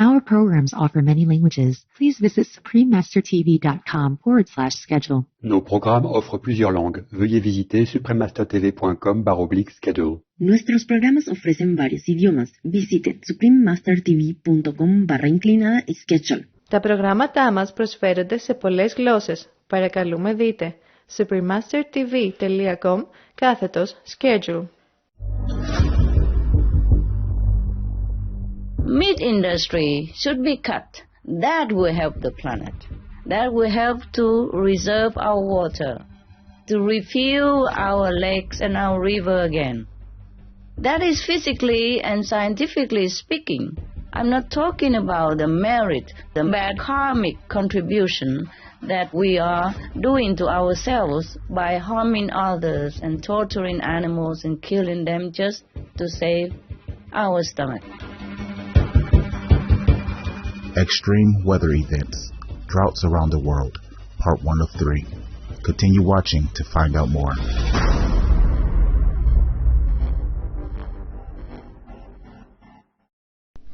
Our programs offer many languages. Please visit suprememastertv.com/schedule. Nos programmes offrent plusieurs langues. Veuillez visiter suprememastertv.com/schedule. Nuestros programas ofrecen varios idiomas. Visite suprememastertv.com/schedule. Τα προγράμματά μας προσφέρονται σε πολλές γλώσσες. Παρακαλούμε δείτε suprememastertv.com/schedule. Meat industry should be cut. That will help the planet. That will help to reserve our water, to refuel our lakes and our river again. That is physically and scientifically speaking. I'm not talking about the merit, the bad karmic contribution that we are doing to ourselves by harming others and torturing animals and killing them just to save our stomach. Extreme weather events, droughts around the world, part 1 of 3. Continue watching to find out more.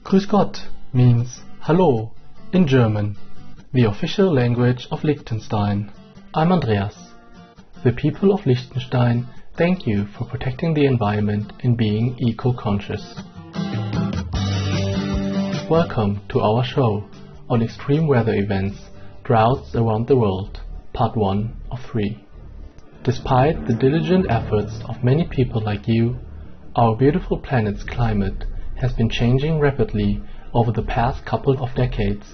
Grüß Gott means hello in German, the official language of Liechtenstein. I'm Andreas. The people of Liechtenstein thank you for protecting the environment and being eco-conscious. Welcome to our show on extreme weather events, droughts around the world, part 1 of 3. Despite the diligent efforts of many people like you, our beautiful planet's climate has been changing rapidly over the past couple of decades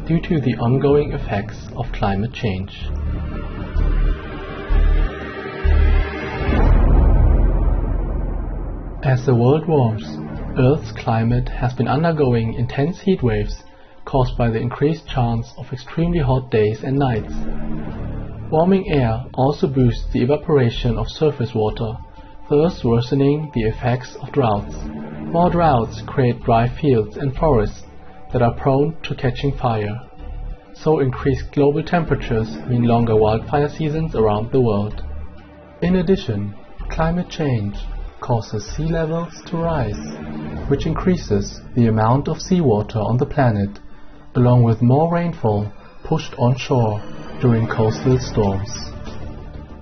due to the ongoing effects of climate change. As the world warms, Earth's climate has been undergoing intense heat waves caused by the increased chance of extremely hot days and nights. Warming air also boosts the evaporation of surface water, thus worsening the effects of droughts. More droughts create dry fields and forests that are prone to catching fire. So increased global temperatures mean longer wildfire seasons around the world. In addition, climate change causes sea levels to rise, which increases the amount of seawater on the planet, along with more rainfall pushed onshore during coastal storms.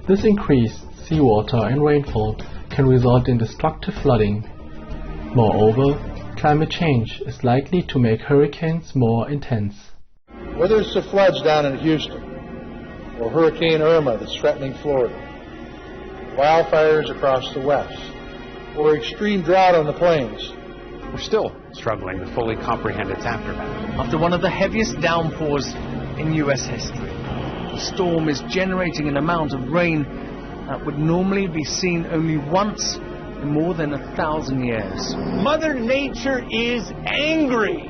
This increased seawater and rainfall can result in destructive flooding. Moreover, climate change is likely to make hurricanes more intense. Whether it's the floods down in Houston, or Hurricane Irma that's threatening Florida, wildfires across the west, or extreme drought on the plains, we're still struggling to fully comprehend its aftermath. After one of the heaviest downpours in U.S. history, the storm is generating an amount of rain that would normally be seen only once in more than 1,000 years. Mother Nature is angry.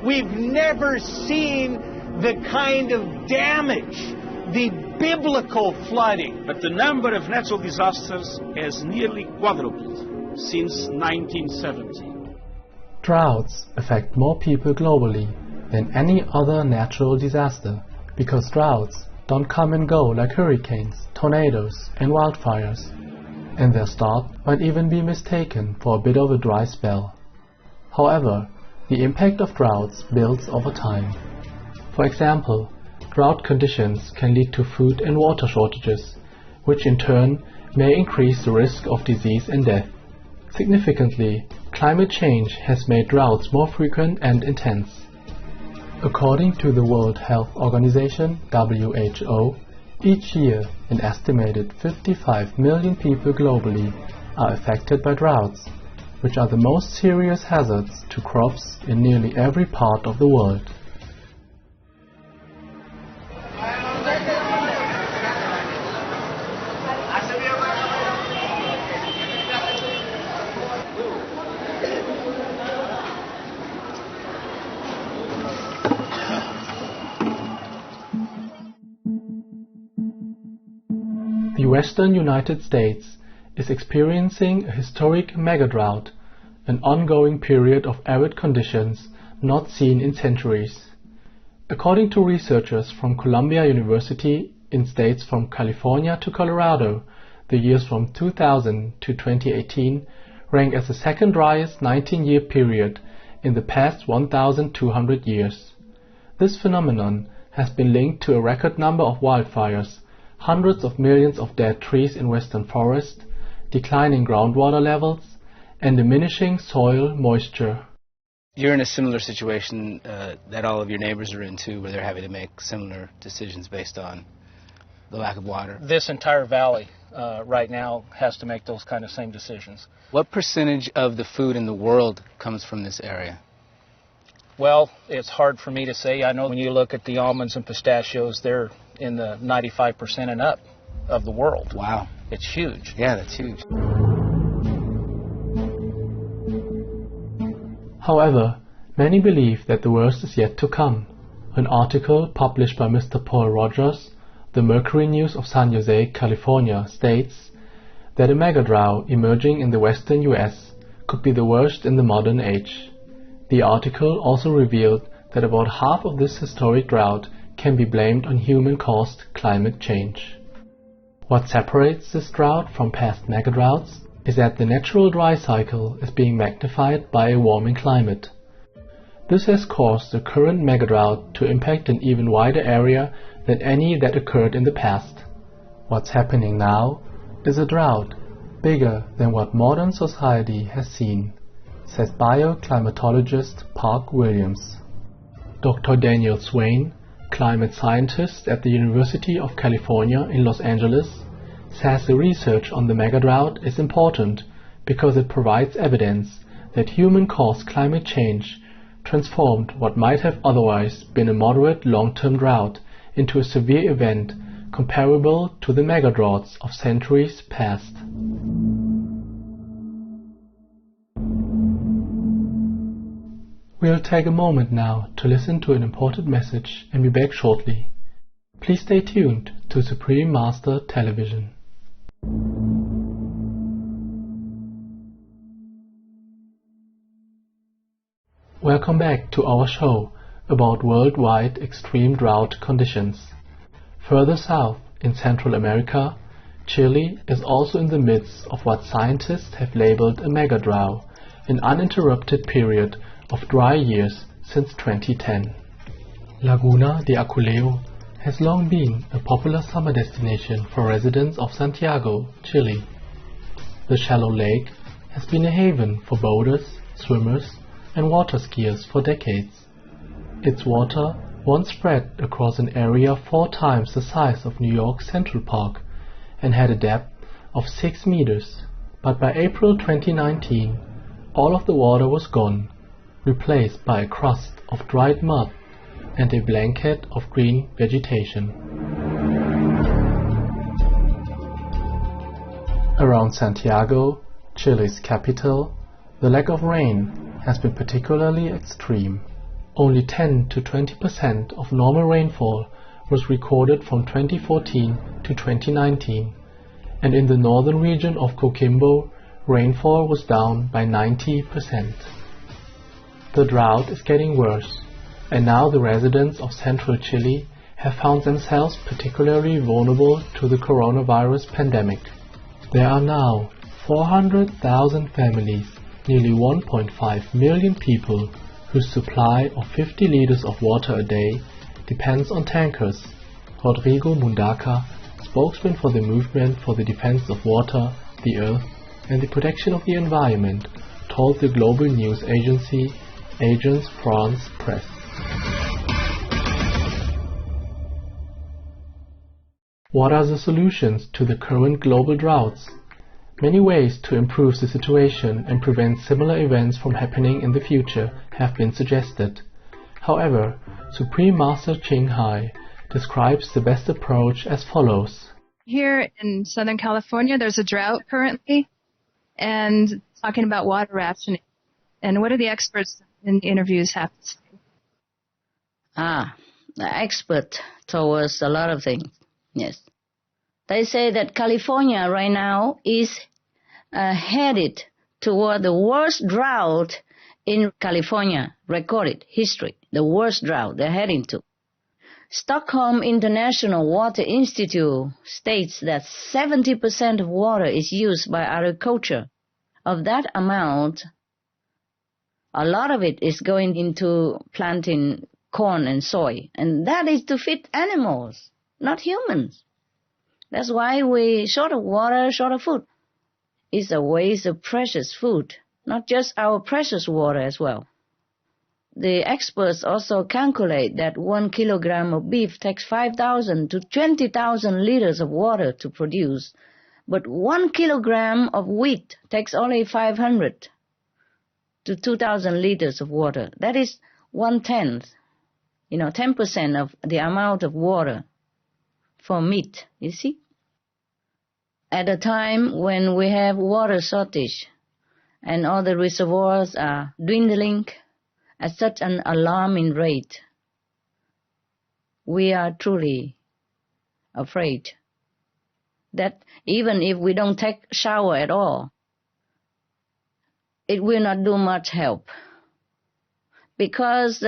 We've never seen the kind of damage, the biblical flooding. But the number of natural disasters has nearly quadrupled since 1970. Droughts affect more people globally than any other natural disaster because droughts don't come and go like hurricanes, tornadoes, and wildfires, and their start might even be mistaken for a bit of a dry spell. However, the impact of droughts builds over time. For example, drought conditions can lead to food and water shortages, which in turn may increase the risk of disease and death. Significantly, climate change has made droughts more frequent and intense. According to the World Health Organization, WHO, each year an estimated 55 million people globally are affected by droughts, which are the most serious hazards to crops in nearly every part of the world. The western United States is experiencing a historic megadrought, an ongoing period of arid conditions not seen in centuries. According to researchers from Columbia University in states from California to Colorado, the years from 2000 to 2018 rank as the second driest 19-year period in the past 1,200 years. This phenomenon has been linked to a record number of wildfires, hundreds of millions of dead trees in western forests, declining groundwater levels, and diminishing soil moisture. You're in a similar situation that all of your neighbors are in too, where they're having to make similar decisions based on the lack of water. This entire valley right now has to make those kind of same decisions. What percentage of the food in the world comes from this area? Well, it's hard for me to say. I know when you look at the almonds and pistachios, they're in the 95% and up of the world. Wow. It's huge. Yeah, that's huge. However, many believe that the worst is yet to come. An article published by Mr. Paul Rogers, the Mercury News of San Jose, California, states that a megadrought emerging in the western US could be the worst in the modern age. The article also revealed that about half of this historic drought can be blamed on human-caused climate change. What separates this drought from past megadroughts is that the natural dry cycle is being magnified by a warming climate. This has caused the current megadrought to impact an even wider area than any that occurred in the past. What's happening now is a drought bigger than what modern society has seen, says bioclimatologist Park Williams. Dr. Daniel Swain, climate scientist at the University of California in Los Angeles, says the research on the megadrought is important because it provides evidence that human-caused climate change transformed what might have otherwise been a moderate long-term drought into a severe event comparable to the megadroughts of centuries past. We'll take a moment now to listen to an important message and be back shortly. Please stay tuned to Supreme Master Television. Welcome back to our show about worldwide extreme drought conditions. Further south in Central America, Chile is also in the midst of what scientists have labeled a megadrought, an uninterrupted period of dry years since 2010. Laguna de Aculeo has long been a popular summer destination for residents of Santiago, Chile. The shallow lake has been a haven for boaters, swimmers, and water skiers for decades. Its water once spread across an area 4 times the size of New York's Central Park and had a depth of 6 meters, but by April 2019, all of the water was gone, replaced by a crust of dried mud and a blanket of green vegetation. Around Santiago, Chile's capital, the lack of rain has been particularly extreme. Only 10 to 20% of normal rainfall was recorded from 2014 to 2019, and in the northern region of Coquimbo, rainfall was down by 90%. The drought is getting worse, and now the residents of central Chile have found themselves particularly vulnerable to the coronavirus pandemic. There are now 400,000 families, nearly 1.5 million people, whose supply of 50 liters of water a day depends on tankers. Rodrigo Mundaca, spokesman for the Movement for the Defense of Water, the Earth, and the Protection of the Environment, told the global news agency Agence France Presse. What are the solutions to the current global droughts? Many ways to improve the situation and prevent similar events from happening in the future have been suggested. However, Supreme Master Ching Hai describes the best approach as follows. Here in Southern California, there's a drought currently, and talking about water rationing. And what do the experts in the interviews have to say? The expert told us a lot of things, yes. They say that California right now is headed toward the worst drought in California recorded history, the worst drought they're heading to. Stockholm International Water Institute states that 70% of water is used by agriculture. Of that amount, A lot of it is going into planting corn and soy, and that is to feed animals, not humans. That's why we short of water, short of food. It's a waste of precious food, not just our precious water as well. The experts also calculate that 1 kilogram of beef takes 5,000 to 20,000 liters of water to produce, but 1 kilogram of wheat takes only 500 to 2,000 liters of water. That is 1/10, 10% of the amount of water for meat, you see. At a time when we have water shortage and all the reservoirs are dwindling at such an alarming rate, we are truly afraid that even if we don't take shower at all, it will not do much help, because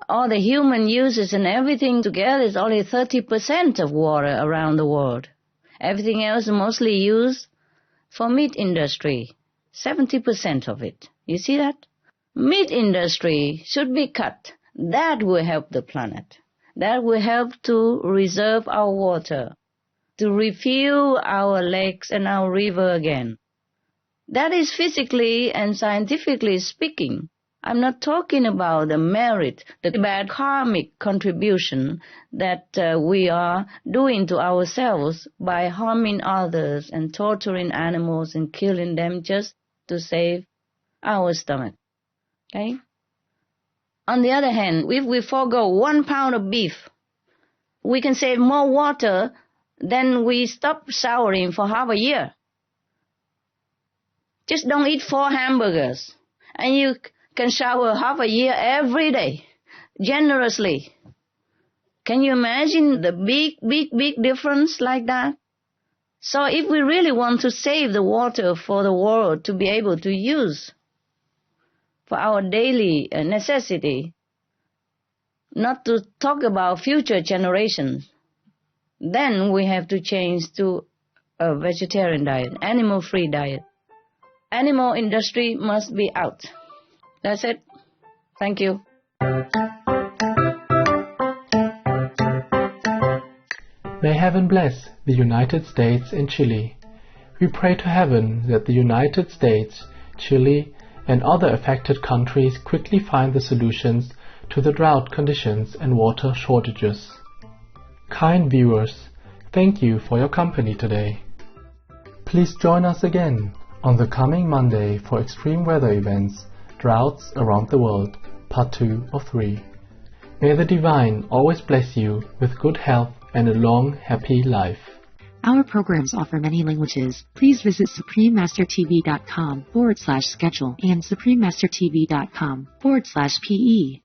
all the human uses and everything together is only 30% of water around the world. Everything else is mostly used for meat industry, 70% of it. You see that? Meat industry should be cut. That will help the planet. That will help to reserve our water, to refuel our lakes and our river again. That is physically and scientifically speaking. I'm not talking about the merit, the bad karmic contribution that we are doing to ourselves by harming others and torturing animals and killing them just to save our stomach. Okay? On the other hand, if we forego 1 pound of beef, we can save more water than we stop showering for half a year. Just don't eat 4 hamburgers, and you can shower half a year every day, generously. Can you imagine the big difference like that? So if we really want to save the water for the world to be able to use for our daily necessity, not to talk about future generations, then we have to change to a vegetarian diet, animal-free diet. Animal industry must be out. That's it. Thank you. May heaven bless the United States and Chile. We pray to heaven that the United States, Chile, and other affected countries quickly find the solutions to the drought conditions and water shortages. Kind viewers, thank you for your company today. Please join us again on the coming Monday for extreme weather events, Droughts Around the World, Part 2 of 3. May the Divine always bless you with good health and a long, happy life. Our programs offer many languages. Please visit suprememastertv.com/schedule and suprememastertv.com/PE.